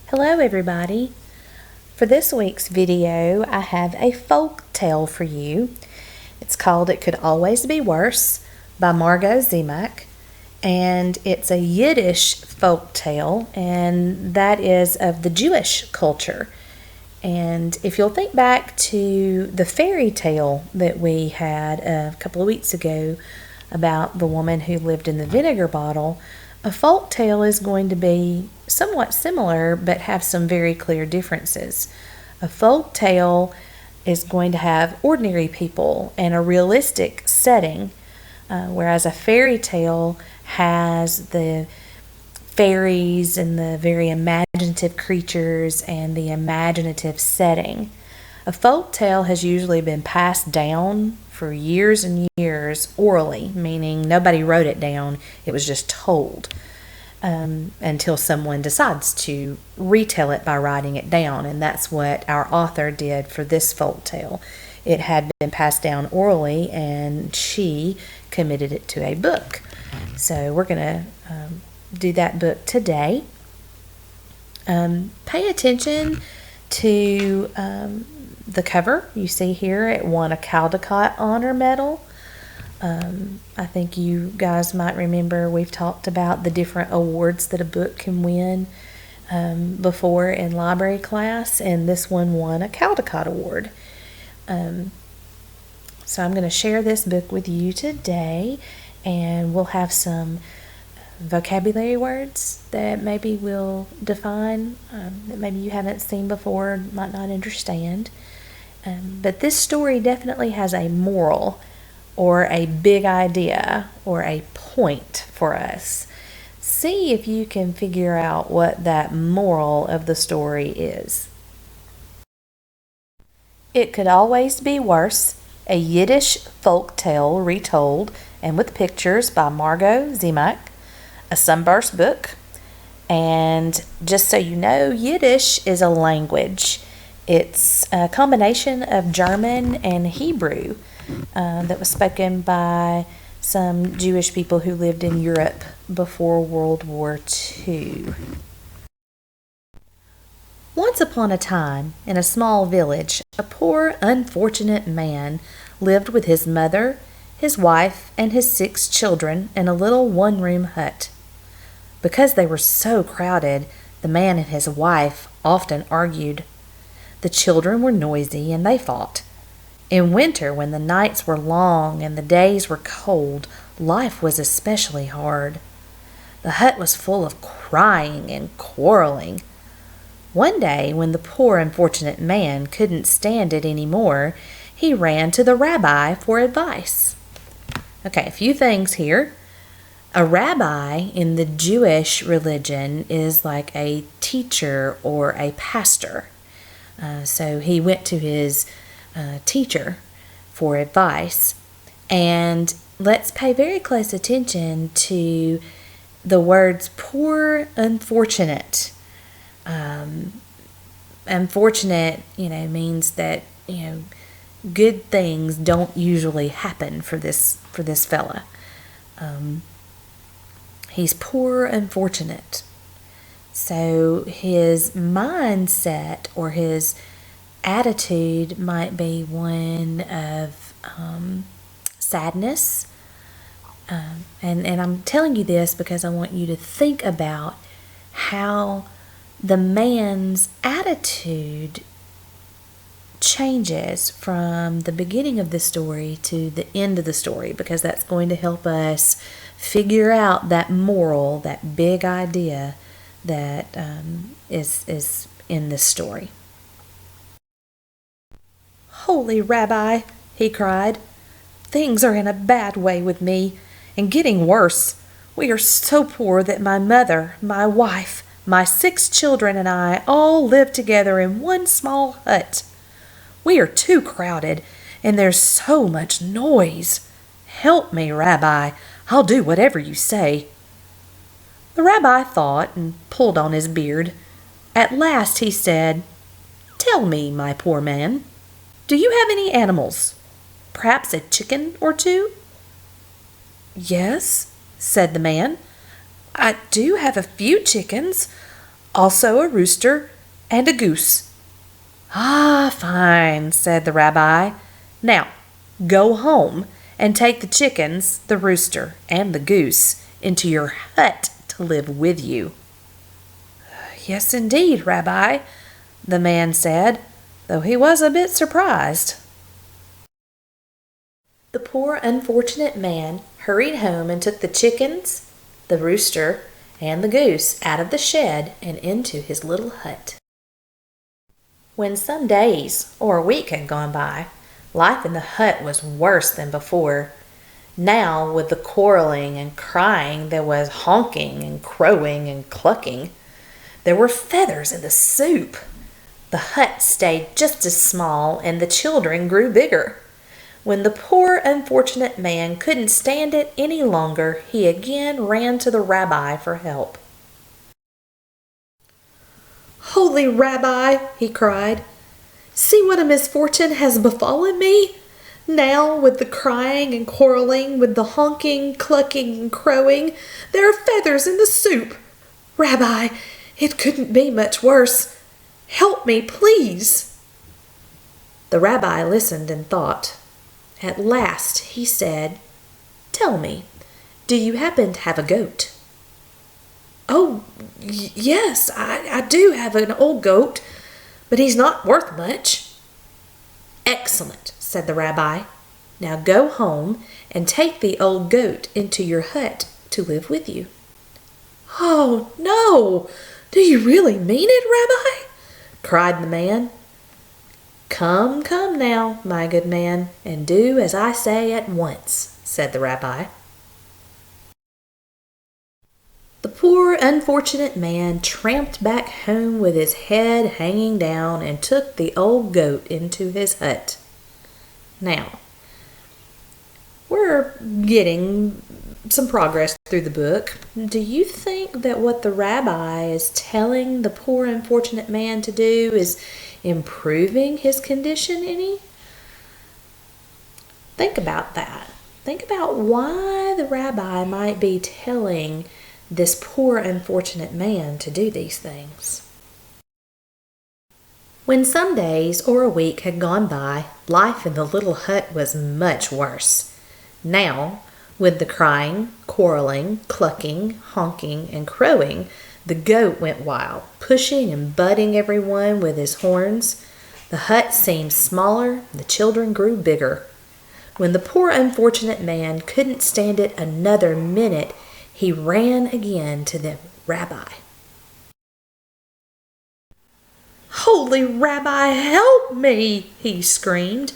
Hello everybody. For this week's video, I have a folk tale for you. It's called It Could Always Be Worse by Margot Zemak, and it's a Yiddish folk tale, and that is of the Jewish culture. And if you'll think back to the fairy tale that we had a couple of weeks ago about the woman who lived in the vinegar bottle, a folk tale is going to be somewhat similar but have some very clear differences. A folk tale is going to have ordinary people and a realistic setting, whereas a fairy tale has the fairies and the very imaginative creatures and the imaginative setting. A folk tale has usually been passed down for years and years orally, meaning nobody wrote it down, it was just told, until someone decides to retell it by writing it down, and that's what our author did for this folk tale. It had been passed down orally, and she committed it to a book. So we're going to do that book today. Pay attention to the cover. You see here it won a Caldecott Honor Medal. I think you guys might remember we've talked about the different awards that a book can win before in library class, and this one won a Caldecott Award. So I'm going to share this book with you today, and we'll have some vocabulary words that maybe we'll define, that maybe you haven't seen before, might not understand. But this story definitely has a moral or a big idea or a point for us. See if you can figure out what that moral of the story is. It Could Always Be Worse, a Yiddish folk tale retold and with pictures by Margot Zemak, a Sunburst book. And just so you know, Yiddish is a language. It's a combination of German and Hebrew that was spoken by some Jewish people who lived in Europe before World War II. Once upon a time, in a small village, a poor, unfortunate man lived with his mother, his wife, and his 6 children in a little one-room hut. Because they were so crowded, the man and his wife often argued. The children were noisy and they fought. In winter, when the nights were long and the days were cold, life was especially hard. The hut was full of crying and quarreling. One day, when the poor unfortunate man couldn't stand it any more, he ran to the rabbi for advice. Okay, a few things here. A rabbi in the Jewish religion is like a teacher or a pastor. So he went to his teacher for advice. And let's pay very close attention to the words poor, unfortunate. Unfortunate, means that, good things don't usually happen for this fella. He's poor, unfortunate. So his mindset or his attitude might be one of sadness. And I'm telling you this because I want you to think about how the man's attitude changes from the beginning of the story to the end of the story, because that's going to help us figure out that moral, that big idea that is in this story. "Holy Rabbi," he cried, "things are in a bad way with me, and getting worse. We are so poor that my mother, my wife, my 6 children, and I all live together in one small hut. We are too crowded, and there's so much noise. Help me, Rabbi. I'll do whatever you say." The rabbi thought and pulled on his beard. At last he said, "Tell me, my poor man, do you have any animals? Perhaps a chicken or 2? "Yes," said the man, "I do have a few chickens. also a rooster and a goose." "Ah, fine," said the rabbi. "Now, go home and take the chickens, the rooster, and the goose into your hut to live with you." "Yes, indeed, Rabbi," the man said, though he was a bit surprised. The poor unfortunate man hurried home and took the chickens, the rooster, and the goose out of the shed and into his little hut. When some days or a week had gone by, life in the hut was worse than before. Now, with the quarreling and crying, there was honking and crowing and clucking. There were feathers in the soup. The hut stayed just as small, and the children grew bigger. When the poor unfortunate man couldn't stand it any longer, he again ran to the rabbi for help. "Holy Rabbi," he cried, "see what a misfortune has befallen me. Now, with the crying and quarreling, with the honking, clucking, and crowing, there are feathers in the soup. Rabbi, it couldn't be much worse. Help me, please." The rabbi listened and thought. At last he said, "Tell me, do you happen to have a goat?" "Oh, yes, I do have an old goat, but he's not worth much." "Excellent," said the rabbi. "Now go home and take the old goat into your hut to live with you." "Oh, no! Do you really mean it, Rabbi?" cried the man. "Come, come now, my good man, and do as I say at once," said the rabbi. The poor unfortunate man tramped back home with his head hanging down and took the old goat into his hut. Now, we're getting some progress through the book. Do you think that what the rabbi is telling the poor unfortunate man to do is improving his condition any? Think about that. Think about why the rabbi might be telling this poor unfortunate man to do these things. When some days or a week had gone by, life in the little hut was much worse. Now, with the crying, quarreling, clucking, honking, and crowing, the goat went wild, pushing and butting everyone with his horns. The hut seemed smaller, the children grew bigger. When the poor unfortunate man couldn't stand it another minute, he ran again to the rabbi. "Holy Rabbi, help me!" he screamed.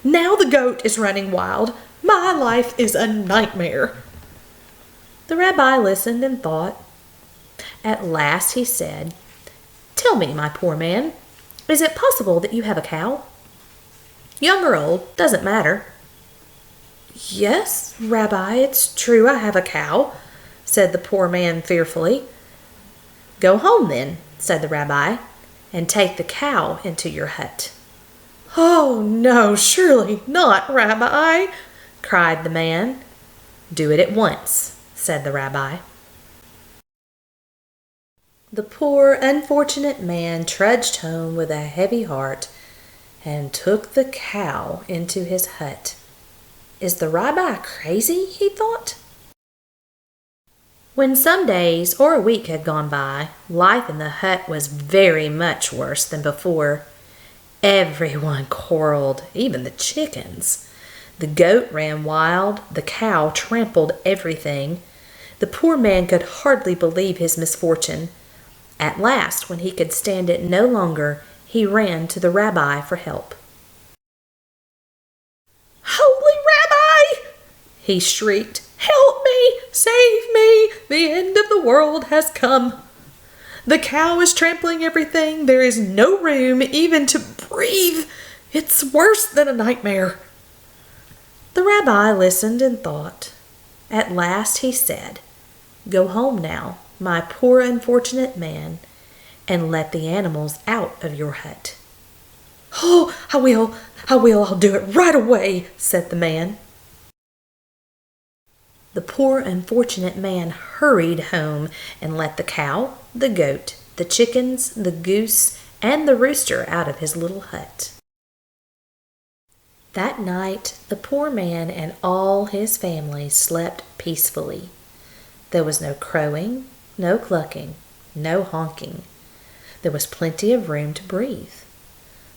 "Now the goat is running wild. My life is a nightmare." The rabbi listened and thought. At last he said, "Tell me, my poor man, is it possible that you have a cow? Young or old, doesn't matter." "Yes, Rabbi, it's true I have a cow," said the poor man fearfully. "Go home then," said the rabbi, "and take the cow into your hut." "Oh, no, surely not, Rabbi," cried the man. "Do it at once," said the rabbi. The poor unfortunate man trudged home with a heavy heart and took the cow into his hut. "Is the rabbi crazy?" he thought. When some days or a week had gone by, life in the hut was very much worse than before. Everyone quarreled, even the chickens. The goat ran wild, the cow trampled everything. The poor man could hardly believe his misfortune. At last, when he could stand it no longer, he ran to the rabbi for help. "Holy Rabbi!" he shrieked. "Help me! Save me! The end of the world has come. The cow is trampling everything. There is no room even to breathe. It's worse than a nightmare." The rabbi listened and thought. At last he said, "Go home now, my poor unfortunate man, and let the animals out of your hut." "Oh, I will, I'll do it right away," said the man. The poor unfortunate man hurried home and let the cow, the goat, the the chickens, the goose, and the rooster out of his little hut. That night, the poor man and all his family slept peacefully. There was no crowing, no clucking, no honking. There was plenty of room to breathe.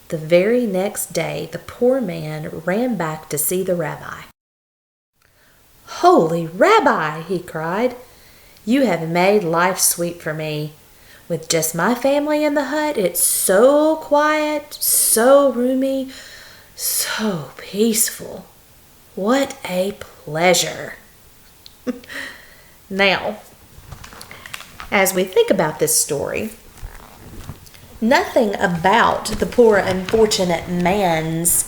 The very next day, the poor man ran back to see the rabbi. "Holy Rabbi," he cried, "you have made life sweet for me. With just my family in the hut, it's so quiet, so roomy, so peaceful. What a pleasure." Now, as we think about this story, nothing about the poor unfortunate man's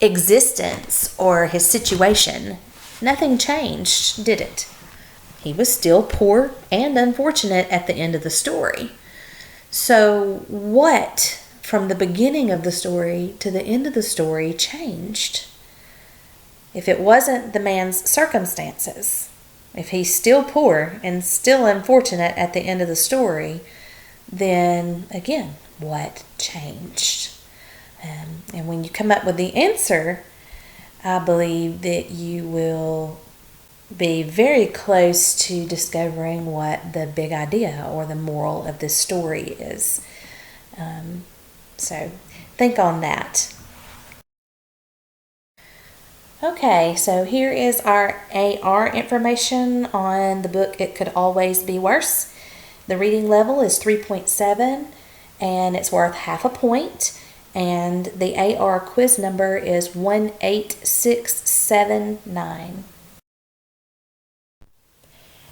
existence or his situation, nothing changed, did it? He was still poor and unfortunate at the end of the story. So what from the beginning of the story to the end of the story changed? If it wasn't the man's circumstances, if he's still poor and still unfortunate at the end of the story, then again, what changed? And when you come up with the answer, I believe that you will be very close to discovering what the big idea or the moral of this story is. So think on that. Okay, so here is our AR information on the book It Could Always Be Worse. The reading level is 3.7 and it's worth half a point. And the AR quiz number is 18679.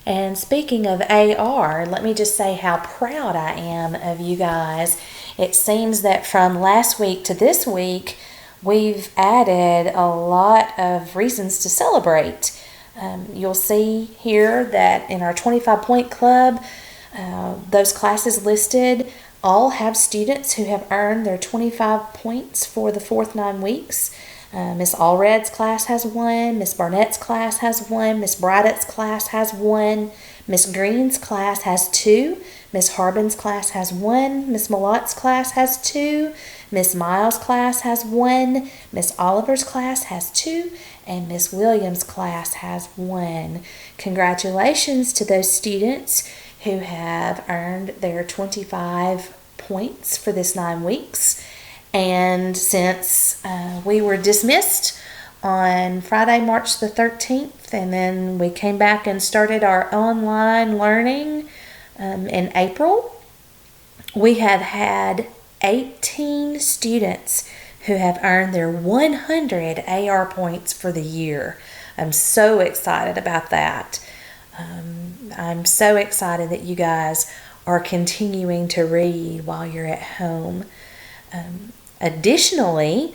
And speaking of AR, let me just say how proud I am of you guys. It seems that from last week to this week, we've added a lot of reasons to celebrate. You'll see here that in our 25-point club, those classes listed all have students who have earned their 25 points for the fourth 9 weeks. Miss Allred's class has 1, Miss Barnett's class has 1, Miss Braddock's class has 1, Miss Green's class has 2, Miss Harbin's class has 1, Miss Malott's class has 2, Miss Miles' class has 1, Miss Oliver's class has 2, and Miss Williams' class has 1. Congratulations to those students who have earned their 25 points for this 9 weeks. And since we were dismissed on Friday, March the 13th, and then we came back and started our online learning in April, we have had 18 students who have earned their 100 AR points for the year. I'm so excited about that. I'm so excited that you guys are continuing to read while you're at home. Additionally,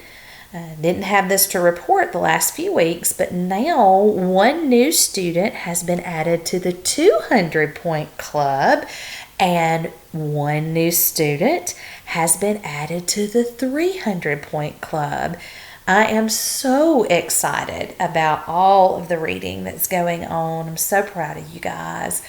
didn't have this to report the last few weeks, but now one new student has been added to the 200-point club, and one new student has been added to the 300-point club. I am so excited about all of the reading that's going on. I'm so proud of you guys.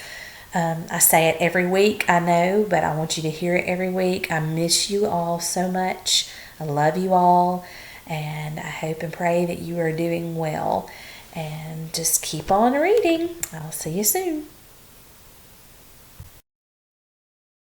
I say it every week, I know, but I want you to hear it every week. I miss you all so much. I love you all, and I hope and pray that you are doing well. And just keep on reading. I'll see you soon.